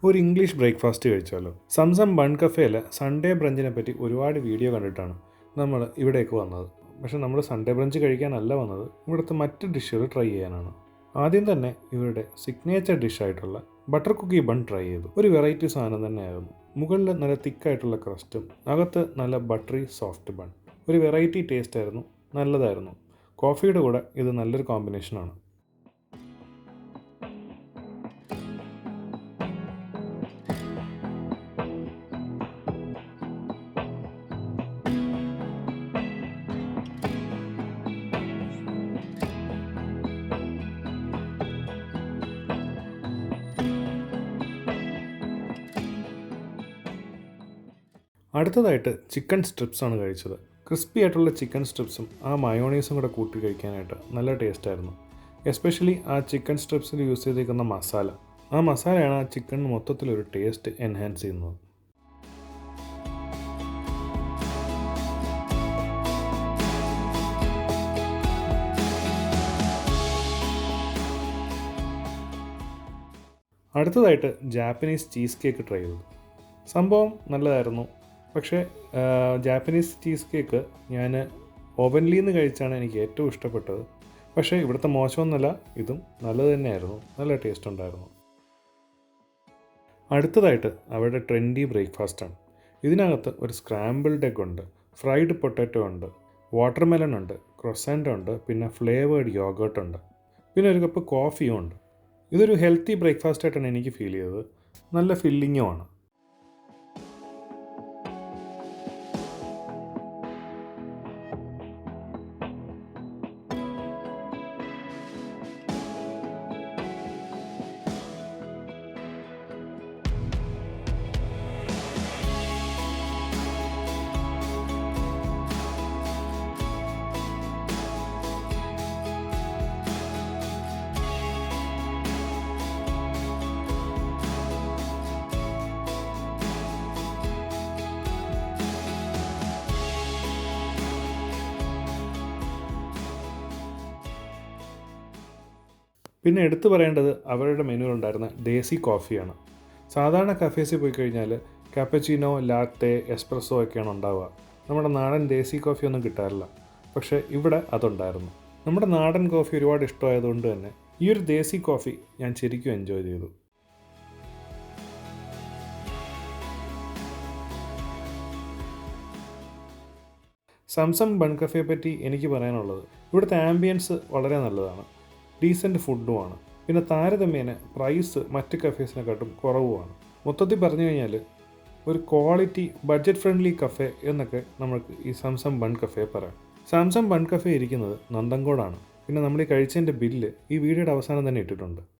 ഒരു English breakfast കഴിച്ചാലോ? Zamzam bun കഫേയിൽ സൺഡേ ബ്രഞ്ചിനെ പറ്റി ഒരുപാട് വീഡിയോ കണ്ടിട്ടാണ് നമ്മൾ ഇവിടേക്ക് വന്നത്. പക്ഷേ നമ്മൾ സൺഡേ ബ്രഞ്ച് കഴിക്കാനല്ല വന്നത്, ഇവിടുത്തെ മറ്റ് ഡിഷുകൾ ട്രൈ ചെയ്യാനാണ്. ആദ്യം തന്നെ ഇവരുടെ സിഗ്നേച്ചർ ഡിഷായിട്ടുള്ള ബട്ടർ കുക്കി ബൺ ട്രൈ ചെയ്തു. ഒരു വെറൈറ്റി സാധനം തന്നെയായിരുന്നു. മുകളിൽ നല്ല തിക്കായിട്ടുള്ള ക്രസ്റ്റും അകത്ത് നല്ല ബട്ടറി സോഫ്റ്റ് ബൺ. ഒരു വെറൈറ്റി ടേസ്റ്റ് ആയിരുന്നു, നല്ലതായിരുന്നു. കോഫിയുടെ കൂടെ ഇത് നല്ലൊരു കോമ്പിനേഷനാണ്. അടുത്തതായിട്ട് ചിക്കൻ സ്ട്രിപ്സാണ് കഴിച്ചത്. ക്രിസ്പി ആയിട്ടുള്ള ചിക്കൻ സ്ട്രിപ്സും ആ മയോണൈസും കൂടെ കൂട്ടി കഴിക്കാനായിട്ട് നല്ല ടേസ്റ്റായിരുന്നു. എസ്പെഷ്യലി ആ ചിക്കൻ സ്ട്രിപ്സിൽ യൂസ് ചെയ്തിരിക്കുന്ന മസാല, ആ മസാലയാണ് ആ ചിക്കൻ മൊത്തത്തിലൊരു ടേസ്റ്റ് എൻഹാൻസ് ചെയ്യുന്നത്. അടുത്തതായിട്ട് ജാപ്പനീസ് ചീസ് കേക്ക് ട്രൈ ചെയ്തു. സംഭവം നല്ലതായിരുന്നു. പക്ഷേ ജാപ്പനീസ് ചീസ് കേക്ക് ഞാൻ ഓവനിൽ നിന്ന് കഴിച്ചാണ് എനിക്ക് ഏറ്റവും ഇഷ്ടപ്പെട്ടത്. പക്ഷേ ഇവിടുത്തെ മോശമൊന്നുമല്ല, ഇതും നല്ലത് തന്നെയായിരുന്നു, നല്ല ടേസ്റ്റ് ഉണ്ടായിരുന്നു. അടുത്തതായിട്ട് അവരുടെ ട്രെൻഡി ബ്രേക്ക്ഫാസ്റ്റാണ്. ഇതിനകത്ത് ഒരു സ്ക്രാമ്പിൾഡ് എഗ് ഉണ്ട്, ഫ്രൈഡ് പൊട്ടാറ്റോ ഉണ്ട്, വാട്ടർമെലൺ ഉണ്ട്, ക്രൊസാൻഡ് ഉണ്ട്, പിന്നെ ഫ്ലേവേർഡ് യോഗേർട്ട് ഉണ്ട്, പിന്നെ ഒരു കപ്പ് കോഫിയും ഉണ്ട്. ഇതൊരു ഹെൽത്തി ബ്രേക്ക്ഫാസ്റ്റായിട്ടാണ് എനിക്ക് ഫീൽ ചെയ്തത്. നല്ല ഫില്ലിങ്ങുമാണ്. പിന്നെ എടുത്തു പറയേണ്ടത് അവരുടെ മെനുവിലുണ്ടായിരുന്ന ദേശി കോഫിയാണ്. സാധാരണ കഫേസിൽ പോയി കഴിഞ്ഞാൽ കാപ്പച്ചീനോ, ലാത്തെ, എസ്പ്രസ്സോ ഒക്കെയാണ് ഉണ്ടാവുക. നമ്മുടെ നാടൻ ദേശി കോഫിയൊന്നും കിട്ടാറില്ല. പക്ഷേ ഇവിടെ അതുണ്ടായിരുന്നു. നമ്മുടെ നാടൻ കോഫി ഒരുപാട് ഇഷ്ടമായതുകൊണ്ട് തന്നെ ഈ ഒരു ദേശി കോഫി ഞാൻ ശരിക്കും എൻജോയ് ചെയ്തു. സംസം ബൺ കഫേ പറ്റി എനിക്ക് പറയാനുള്ളത്, ഇവിടുത്തെ ആംബിയൻസ് വളരെ നല്ലതാണ്, ഡീസൻറ്റ് ഫുഡുമാണ്. പിന്നെ താരതമ്യേന പ്രൈസ് മറ്റ് കഫേസിനെക്കാട്ടും കുറവുമാണ്. മൊത്തത്തിൽ പറഞ്ഞു കഴിഞ്ഞാൽ ഒരു ക്വാളിറ്റി ബഡ്ജറ്റ് ഫ്രണ്ട്ലി കഫേ എന്നൊക്കെ നമുക്ക് ഈ സംസം ബൺ കഫേ പറയാം. സംസം ബൺ കഫേ ഇരിക്കുന്നത് നന്തൻകോടാണ്. പിന്നെ നമ്മൾ ഈ കഴിച്ചതിൻ്റെ ബില്ല് ഈ വീഡിയോയുടെ അവസാനം തന്നെ ഇട്ടിട്ടുണ്ട്.